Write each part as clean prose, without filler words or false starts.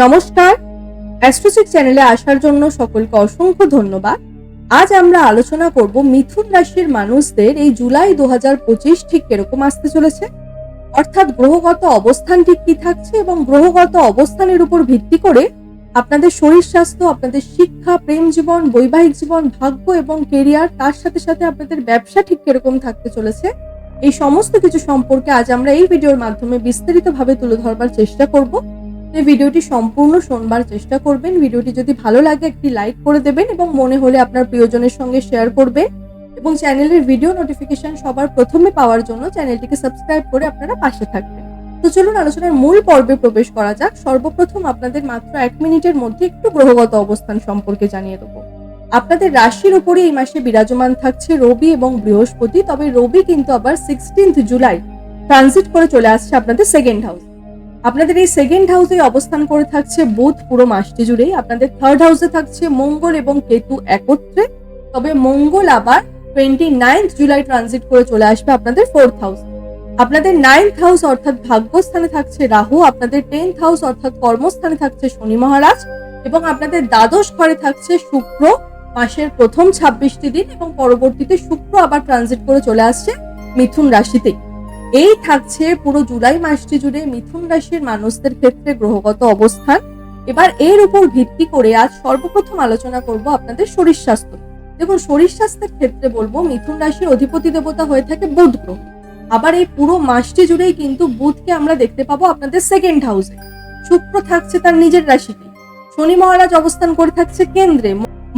নমস্কার, অ্যাস্ট্রোচিক চ্যানেলে আসার জন্য সকলকে অসংখ্য ধন্যবাদ। আজ আমরা আলোচনা করব মিথুন রাশির মানুষদের এই জুলাই 2025 ঠিক কিরকম আসতে চলেছে, অর্থাৎ গ্রহগত অবস্থান ঠিক কি থাকছে এবং গ্রহগত অবস্থানের উপর ভিত্তি করে আপনাদের শরীর স্বাস্থ্য, আপনাদের শিক্ষা, প্রেম জীবন, বৈবাহিক জীবন, ভাগ্য এবং কেরিয়ার, তার সাথে সাথে আপনাদের ব্যবসা ঠিক কিরকম থাকতে চলেছে, এই সমস্ত কিছু সম্পর্কে আজ আমরা এই ভিডিওর মাধ্যমে বিস্তারিতভাবে তুলে ধরবার চেষ্টা করব। এই ভিডিওটি সম্পূর্ণ শোনবার চেষ্টা করবেন। ভিডিওটি যদি ভালো লাগে একটি লাইক করে দেবেন এবং মনে হলে আপনার প্রিয়জনের সঙ্গে শেয়ার করবেন এবং চ্যানেলের ভিডিও নোটিফিকেশন সবার প্রথমে পাওয়ার জন্য চ্যানেলটিকে সাবস্ক্রাইব করে আপনারা পাশে থাকবেন। তো চলুন আলোচনার মূল পর্বে প্রবেশ করা যাক। সর্বপ্রথম আপনাদের মাত্র 1 মিনিটের মধ্যে একটু গ্রহগত অবস্থান সম্পর্কে জানিয়ে দেবো। আপনাদের রাশির উপরে এই মাসে বিরাজমান থাকছে রবি এবং বৃহস্পতি। তবে রবি কিন্তু আবার 16 জুলাই ট্রানজিট করে চলে আসছে আপনাদের সেকেন্ড হাউস। আপনাদের এই সেকেন্ড হাউসে অবস্থান করে থাকছে বুধ পুরো মাসটি জুড়েই। আপনাদের থার্ড হাউসে থাকছে মঙ্গল এবং কেতু একত্রে। তবে মঙ্গল আবার 29 জুলাই ট্রানজিট করে চলে আসবে আপনাদের ফোর্থ হাউস। আপনাদের 9th হাউস অর্থাৎ ভাগ্যস্থানে থাকছে রাহু, আপনাদের 10th হাউস অর্থাৎ কর্মস্থানে থাকছে শনি মহারাজ এবং আপনাদের দ্বাদশ ঘরে থাকছে শুক্র মাসের প্রথম 26টি দিন এবং পরবর্তীতে শুক্র আবার ট্রানজিট করে চলে আসছে মিথুন রাশিতে। এই থাকছে পুরো জুলাই মাসটি জুড়ে মিথুন রাশির মানুষদের ক্ষেত্রে গ্রহগত অবস্থান। এবার এর উপর ভিত্তি করে আজ সর্বপ্রথম আলোচনা করব আপনাদের শরীর স্বাস্থ্য। দেখুন, শরীর স্বাস্থ্যের ক্ষেত্রে বলবো মিথুন রাশির অধিপতি দেবতা হয়ে থাকে বুধ গ্রহ। আবার এই পুরো মাসটি জুড়েই কিন্তু বুধকে আমরা দেখতে পাবো আপনাদের সেকেন্ড হাউসে। শুক্র থাকছে তার নিজের রাশিতে, শনি মহারাজ অবস্থান করে থাকছে কেন্দ্রে,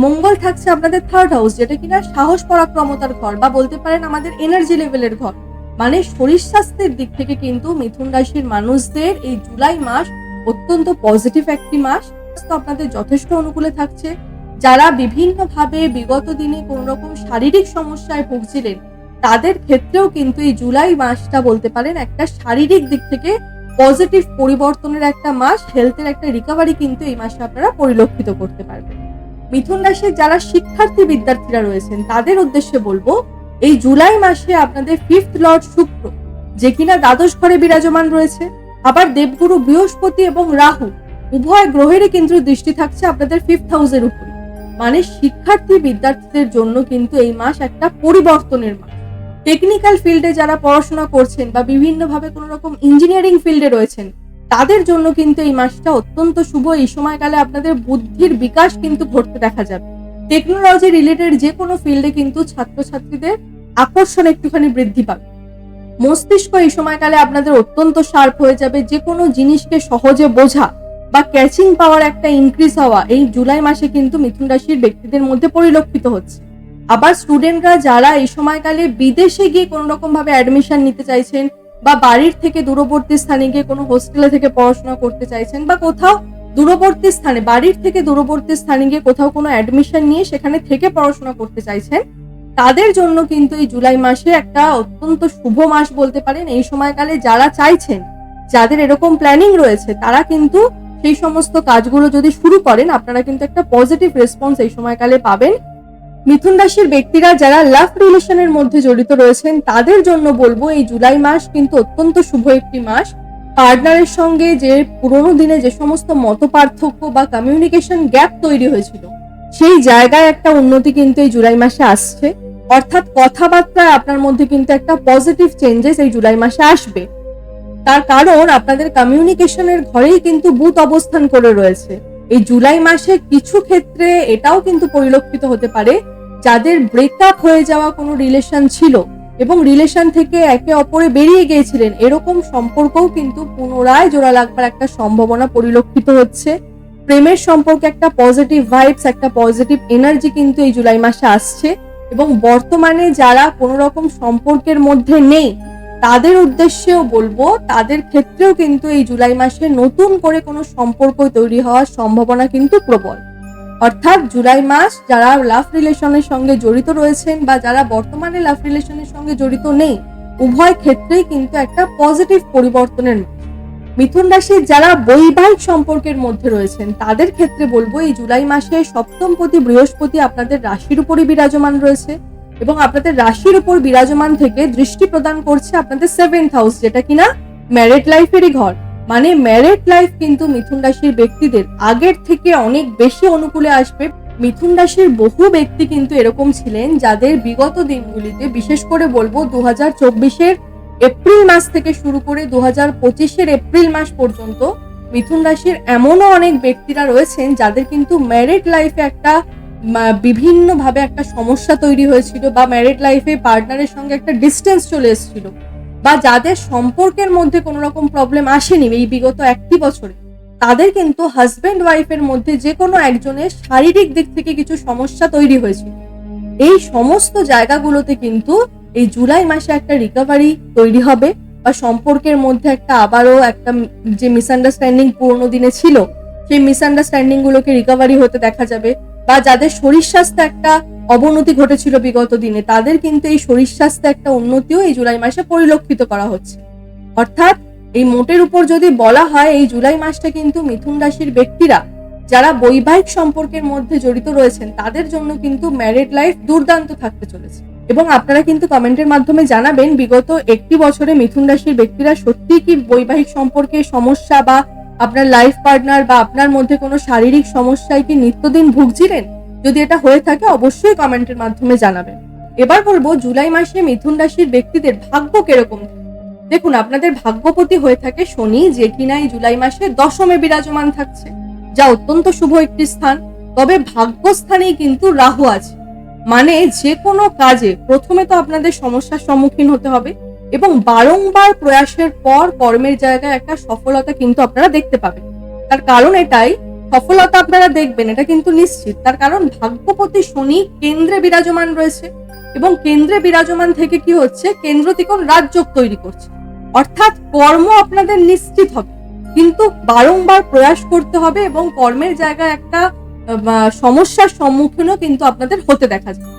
মঙ্গল থাকছে আপনাদের থার্ড হাউস, যেটা কিনা সাহস পরাক্রমতার ঘর বা বলতে পারেন আমাদের এনার্জি লেভেলের ঘর। মানে শরীর স্বাস্থ্যের দিক থেকে কিন্তু মিথুন রাশির মানুষদের এই জুলাই মাস অত্যন্ত পজিটিভ একটি মাস। আপনাদের যথেষ্ট অনুকূলে থাকছে। যারা বিভিন্নভাবে বিগত দিনে কোন রকম শারীরিক সমস্যায় ভুগছিলেন তাদের ক্ষেত্রেও কিন্তু এই জুলাই মাসটা বলতে পারেন একটা শারীরিক দিক থেকে পজিটিভ পরিবর্তনের একটা মাস। হেলথের একটা রিকভারি কিন্তু এই মাসে আপনারা পরিলক্ষিত করতে পারবেন। মিথুন রাশির যারা শিক্ষার্থী বিদ্যার্থীরা রয়েছেন তাদের উদ্দেশ্যে বলবো, এই জুলাই মাসে আপনাদের 5th লর্ড শুক্র, যে কিনা দ্বাদশ ঘরে বিরাজমান রয়েছে, আবার দেবগুরু বৃহস্পতি এবং রাহু উভয় গ্রহেরই কিন্তু দৃষ্টি থাকছে আপনাদের 5th হাউসের উপরে। মানে শিক্ষার্থী বিদ্যার্থীদের জন্য কিন্তু এই মাস একটা পরিবর্তনের মাস। টেকনিক্যাল ফিল্ডে যারা পড়াশোনা করছেন বা বিভিন্নভাবে কোনো রকম ইঞ্জিনিয়ারিং ফিল্ডে রয়েছেন তাদের জন্য কিন্তু এই মাসটা অত্যন্ত শুভ। এই সময়কালে আপনাদের বুদ্ধির বিকাশ কিন্তু ঘটতে দেখা যাবে। টেকনোলজি রিলেটেড যে কোনো ফিল্ডে কিন্তু ছাত্রছাত্রীদের আকর্ষণ একটুখানি বৃদ্ধি পাবে। মস্তিষ্ক এই সময়কালে আপনাদের অত্যন্ত শার্প হয়ে যাবে। যে কোনো জিনিসকে সহজে বোঝা বা ক্যাচিং পাওয়ার একটা ইনক্রিজ হওয়া এই জুলাই মাসে কিন্তু মিথুন রাশির ব্যক্তিদের মধ্যে পরিলক্ষিত হচ্ছে। আবার স্টুডেন্টরা যারা এই সময়কালে বিদেশে গিয়ে কোনো রকম ভাবে অ্যাডমিশন নিতে চাইছেন বা বাড়ির থেকে দূরবর্তী স্থানে গিয়ে কোনো হোস্টেলে থেকে পড়াশোনা করতে চাইছেন বা কোথাও দূরবর্তী স্থানে, বাড়ির থেকে দূরবর্তী স্থানে গিয়ে কোথাও কোনো অ্যাডমিশন নিয়ে সেখানে থেকে পড়াশোনা করতে চাইছেন তাদের জন্য কিন্তু এই জুলাই মাসে একটা অত্যন্ত শুভ মাস বলতে পারেন। এই সময়কালে যারা চাইছেন, যাদের এরকম প্ল্যানিং রয়েছে, তারা কিন্তু সেই সমস্ত কাজগুলো যদি শুরু করেন আপনারা কিন্তু একটা পজিটিভ রেসপন্স এই সময়কালে পাবেন। মিথুন রাশির ব্যক্তিরা যারা লাভ রিলেশনের মধ্যে জড়িত রয়েছেন তাদের জন্য বলবো এই জুলাই মাস কিন্তু অত্যন্ত শুভ একটি মাস। পার্টনারের সঙ্গে যে পুরোনো দিনে যে সমস্ত মতপার্থক্য বা কমিউনিকেশন গ্যাপ তৈরি হয়েছিল সেই জায়গায় একটা উন্নতি কিন্তু এই জুলাই মাসে আসছে। অর্থাৎ কথাবার্তায় আপনার মধ্যে কিন্তু একটা পজিটিভ চেঞ্জেস এই জুলাই মাসে আসবে। তার কারণ আপনাদের কমিউনিকেশনের ঘরেই কিন্তু বুধ অবস্থান করে রয়েছে। এই জুলাই মাসে কিছু ক্ষেত্রে এটাও কিন্তু পরিলক্ষিত হতে পারে যাদের ব্রেকআপ হয়ে যাওয়া কোনো রিলেশন ছিল এবং রিলেশন থেকে একে অপরে বেরিয়ে গিয়েছিলেন, এরকম সম্পর্কও কিন্তু পুনরায় জোড়া লাগবার একটা সম্ভাবনা পরিলক্ষিত হচ্ছে। প্রেমের সম্পর্কে একটা পজিটিভ ভাইবস, একটা পজিটিভ এনার্জি কিন্তু এই জুলাই মাসে আসছে এবং বর্তমানে যারা কোনো রকম সম্পর্কের মধ্যে নেই তাদের উদ্দেশ্যেও বলবো, তাদের ক্ষেত্রেও কিন্তু এই জুলাই মাসে নতুন করে কোনো সম্পর্ক তৈরি হওয়ার সম্ভাবনা কিন্তু প্রবল। অর্থাৎ জুলাই মাস যারা লাভ রিলেশনের সঙ্গে জড়িত রয়েছেন বা যারা বর্তমানে লাভ রিলেশনের সঙ্গে জড়িত নেই, উভয় ক্ষেত্রেই কিন্তু একটা পজিটিভ পরিবর্তনের মাস। মিথুন রাশির যারা বৈবাহিক সম্পর্কের মধ্যে রয়েছেন তাদের ক্ষেত্রে বলবো এই জুলাই মাসে সপ্তমপতি বৃহস্পতি আপনাদের রাশির উপরই বিরাজমান রয়েছে এবং আপনাদের রাশির উপর বিরাজমান থেকে দৃষ্টি প্রদান করছে আপনাদের 7th হাউস, যেটা কিনা ম্যারিড লাইফেরই ঘর। মানে ম্যারেড লাইফ কিন্তু মিথুন রাশির ব্যক্তিদের আগের থেকে অনেক বেশি অনুকূলে আসবে। মিথুন রাশির বহু ব্যক্তি কিন্তু এরকম ছিলেন যাদের বিগত দিনগুলিতে, বিশেষ করে বলবো 2024-এর এপ্রিল মাস থেকে শুরু করে 2025-এর এপ্রিল মাস পর্যন্ত মিথুন রাশির এমনও অনেক ব্যক্তিরা রয়েছেন যাদের কিন্তু ম্যারেড লাইফে একটা বিভিন্ন ভাবে একটা সমস্যা তৈরি হয়েছিল, বা ম্যারেড লাইফে পার্টনারের সঙ্গে একটা ডিস্টেন্স চলে এসেছিল, বা যাদের সম্পর্কের মধ্যে কোনো রকম প্রবলেম আসেনি এই বিগত একটি বছরে, তাদের কিন্তু হাজবেন্ড ওয়াইফের মধ্যে যে কোনো একজনের শারীরিক দিক থেকে কিছু সমস্যা তৈরি হয়েছিল। এই সমস্ত জায়গাগুলোতে কিন্তু এই জুলাই মাসে একটা রিকভারি তৈরি হবে, বা সম্পর্কের মধ্যে একটা আবারও একটা যে মিসআন্ডারস্ট্যান্ডিং পুরোনো দিনে ছিল সেই মিসআন্ডারস্ট্যান্ডিং গুলোকে রিকভারি হতে দেখা যাবে। বা যাদের শরীর স্বাস্থ্যে একটা অবনতি ঘটেছিল বিগত দিনে, তাদের কিন্তু এই শরীর স্বাস্থ্যে একটা উন্নতিও এই জুলাই মাসে পরিলক্ষিত করা হচ্ছে। অর্থাৎ এই মোটের উপর যদি বলা হয়, এই জুলাই মাসটা কিন্তু মিথুন রাশির ব্যক্তিরা যারা বৈবাহিক সম্পর্কের মধ্যে জড়িত রয়েছেন তাদের জন্য কিন্তু ম্যারিড লাইফ দুর্দান্ত থাকতে চলেছে। এবং আপনারা কিন্তু কমেন্টের মাধ্যমে জানাবেন বিগত একটি বছরে মিথুন রাশির ব্যক্তিরা সত্যি কি বৈবাহিক সম্পর্কে সমস্যা, বা আপনার লাইফ পার্টনার বা আপনার মধ্যে কোনো শারীরিক সমস্যায় কি নিত্যদিন ভুগছিলেন? যদি এটা হয়ে থাকে অবশ্যই কমেন্টের মাধ্যমে জানাবেন। এবার বলবো জুলাই মাসে মিথুন রাশির ব্যক্তিদের ভাগ্য কিরকম। দেখুন, আপনাদের ভাগ্যপতি হয়ে থাকে শনি, যে কিনা এই জুলাই মাসে দশমে বিরাজমান থাকছে, যা অত্যন্ত শুভ একটি স্থান। তবে ভাগ্যস্থানেই কিন্তু রাহু আছে, মানে যে কোনো কাজে প্রথমে তো আপনাদের সমস্যার সম্মুখীন হতে হবে, এবং বারংবার প্রয়াসের পর কর্মের জায়গায় একটা সফলতা কিন্তু আপনারা দেখতে পাবেন। তার কারণ এটাই, সফলতা আপনারা দেখবেন এটা কিন্তু নিশ্চিত। তার কারণ ভাগ্যপতি শনি কেন্দ্রে বিরাজমান রয়েছে, এবং কেন্দ্রে বিরাজমান থেকে কি হচ্ছে, কেন্দ্র ত্রিকোণ রাজযোগ তৈরি করছে। অর্থাৎ কর্ম আপনাদের নিশ্চিত হবে, কিন্তু বারংবার প্রয়াস করতে হবে, এবং কর্মের জায়গায় একটা সমস্যার সম্মুখীনও কিন্তু আপনাদের হতে দেখা যায়।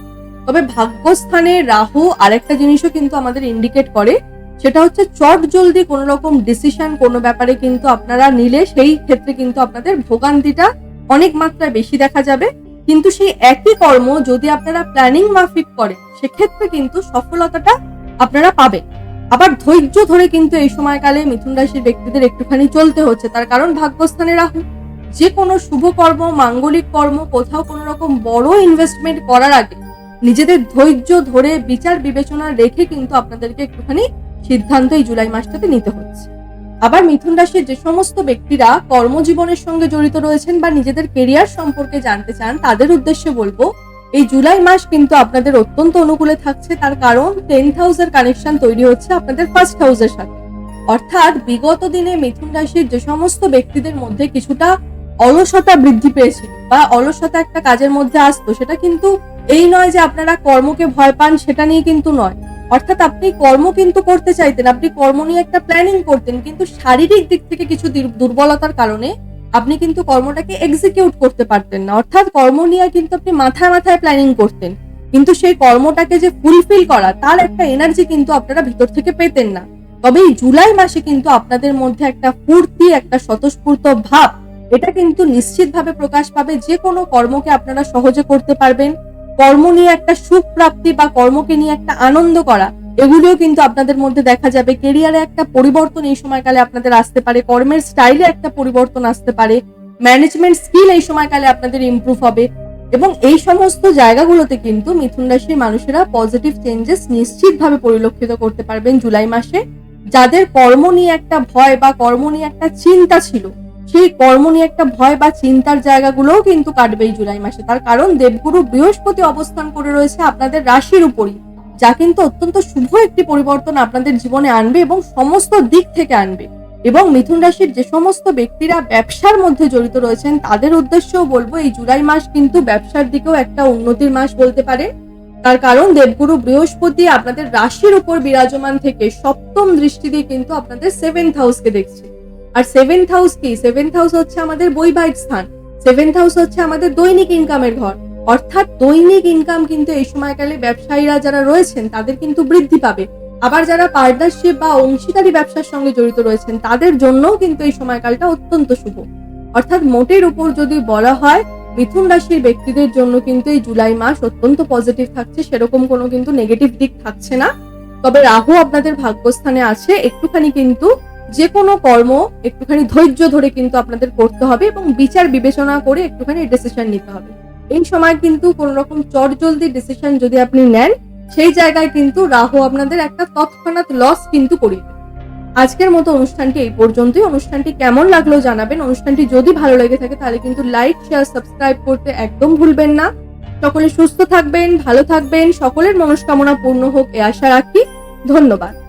তবে ভাগ্যস্থানে রাহু আরেকটা জিনিসও কিন্তু আমাদের ইন্ডিকেট করে, সেটা হচ্ছে চট জলদি কোনো রকম ডিসিশন কোনো ব্যাপারে কিন্তু আপনারা নিলে সেই ক্ষেত্রে কিন্তু আপনাদের ভোগান্তিটা অনেক মাত্রায় বেশি দেখা যাবে। কিন্তু সেই একই কর্ম যদি আপনারা প্ল্যানিং মাফিক করেন সেক্ষেত্রে কিন্তু সফলতাটা আপনারা পাবেন। আবার ধৈর্য ধরে কিন্তু এই সময়কালে মিথুন রাশির ব্যক্তিদের একটুখানি চলতে হচ্ছে, তার কারণ ভাগ্যস্থানে রাহু। যে কোনো শুভ কর্ম, মাঙ্গলিক কর্ম, কোথাও কোনো রকম বড় ইনভেস্টমেন্ট করার আগে নিজেদের ধৈর্য ধরে বিচার বিবেচনা রেখে কিন্তু আপনাদেরকে একটুখানি সিদ্ধান্ত এই জুলাই মাসটাতে নিতে হচ্ছে। আবার মিথুন রাশির যে সমস্ত ব্যক্তিরা কর্মজীবনের সঙ্গে জড়িত রয়েছেন বা নিজেদের কেরিয়ার সম্পর্কে জানতে চান, তাদের উদ্দেশ্যে বলবো এই জুলাই মাস কিন্তু আপনাদের অত্যন্ত অনুকূলে থাকছে। তার কারণ 10th হাউসের কানেকশন তৈরি হচ্ছে আপনাদের ফার্স্ট হাউসের সাথে। অর্থাৎ বিগত দিনে মিথুন রাশির যে সমস্ত ব্যক্তিদের মধ্যে কিছুটা অলসতা বৃদ্ধি পেয়েছিল, বা অলসতা একটা কাজের মধ্যে আসতো, সেটা কিন্তু এই নয় যে আপনারা কর্মকে ভয় পান, সেটা নিয়ে কিন্তু নয়। অর্থাৎ আপনি কর্ম কিন্তু করতে চাইতেন, আপনি কর্ম নিয়ে একটা প্ল্যানিং করতেন, কিন্তু শারীরিক দিক থেকে কিছু দুর্বলতার কারণে আপনি কিন্তু কর্মটাকে এক্সিকিউট করতে পারতেন না। অর্থাৎ কর্ম নিয়ে কিন্তু আপনি মাথায় মাথায় প্ল্যানিং করতেন, কিন্তু সেই কর্মটাকে যে ফুলফিল করা তার একটা এনার্জি কিন্তু আপনারা ভিতর থেকে পেতেন না। তবে এই জুলাই মাসে কিন্তু আপনাদের মধ্যে একটা ফুর্তি, একটা স্বতঃস্ফূর্ত ভাব, এটা কিন্তু নিশ্চিতভাবে প্রকাশ পাবে। যে কোনো কর্মকে আপনারা সহজে করতে পারবেন। কর্ম নিয়ে একটা সুখ প্রাপ্তি বা কর্মকে নিয়ে একটা আনন্দ করা, এগুলিও কিন্তু আপনাদের মধ্যে দেখা যাবে। কেরিয়ারে একটা পরিবর্তন এই সময়কালে আপনাদের আসতে পারে, কর্মের স্টাইলে একটা পরিবর্তন আসতে পারে, ম্যানেজমেন্ট স্কিল এই সময়কালে আপনাদের ইমপ্রুভ হবে। এবং এই সমস্ত জায়গাগুলোতে কিন্তু মিথুন রাশির মানুষেরা পজিটিভ চেঞ্জেস নিশ্চিতভাবে পরিলক্ষিত করতে পারবেন জুলাই মাসে। যাদের কর্ম নিয়ে একটা ভয় বা কর্ম নিয়ে একটা চিন্তা ছিল, সেই কর্ম নিয়ে একটা ভয় বা চিন্তার জায়গাগুলোও কিন্তু কাটবে এই জুলাই মাসে। তার কারণ দেবগুরু বৃহস্পতি অবস্থান করে রয়েছে আপনাদের রাশির উপরই, যা কিন্তু অত্যন্ত শুভ একটি পরিবর্তন আপনাদের জীবনে আনবে এবং সমস্ত দিক থেকে আনবে। এবং মিথুন রাশির যে সমস্ত ব্যক্তিরা ব্যবসার মধ্যে জড়িত রয়েছেন তাদের উদ্দেশ্যেও বলবো এই জুলাই মাস কিন্তু ব্যবসার দিকেও একটা উন্নতির মাস বলতে পারে। তার কারণ দেবগুরু বৃহস্পতি আপনাদের রাশির উপর বিরাজমান থেকে সপ্তম দৃষ্টি দিয়ে কিন্তু আপনাদের 7th হাউসকে দেখছে। আর 7th হাউস কি? 7th হাউস হচ্ছে আমাদের বৈবাহিক স্থান, 7th হাউস হচ্ছে আমাদের দৈনিক ইনকামের ঘর। অর্থাৎ দৈনিক ইনকাম কিন্তু এই সময়কালে ব্যবসায়ীরা যারা রয়েছেন তাদের কিন্তু বৃদ্ধি পাবে। আবার যারা পার্টনারশিপ বা অংশীদারি ব্যবসার সঙ্গে জড়িত রয়েছেন তাদের জন্যও কিন্তু এই সময়কালটা অত্যন্ত শুভ। অর্থাৎ মোটের উপর যদি বলা হয় মিথুন রাশির ব্যক্তিদের জন্য কিন্তু এই জুলাই মাস অত্যন্ত পজিটিভ থাকছে, সেরকম কোনো কিন্তু নেগেটিভ দিক থাকছে না। তবে রাহু আপনাদের ভাগ্যস্থানে আছে, একটুখানি কিন্তু যে কোনো কর্ম একটুখানি ধৈর্য ধরে কিন্তু আপনাদের করতে হবে এবং বিচার বিবেচনা করে একটুখানি ডিসিশন নিতে হবে। এই সময় কিন্তু কোনো রকম চটজলদি ডিসিশন যদি আপনি নেন, সেই জায়গায় কিন্তু রাহু আপনাদের একটা তৎক্ষণাৎ লস কিন্তু করিয়ে দেবে। আজকের মতো অনুষ্ঠানটি এই পর্যন্তই। অনুষ্ঠানটি কেমন লাগলো জানাবেন। অনুষ্ঠানটি যদি ভালো লেগে থাকে তাহলে কিন্তু লাইক, শেয়ার, সাবস্ক্রাইব করতে একদম ভুলবেন না। সকলে সুস্থ থাকবেন, ভালো থাকবেন, সকলের মনস্কামনা পূর্ণ হোক এই আশা রাখি। ধন্যবাদ।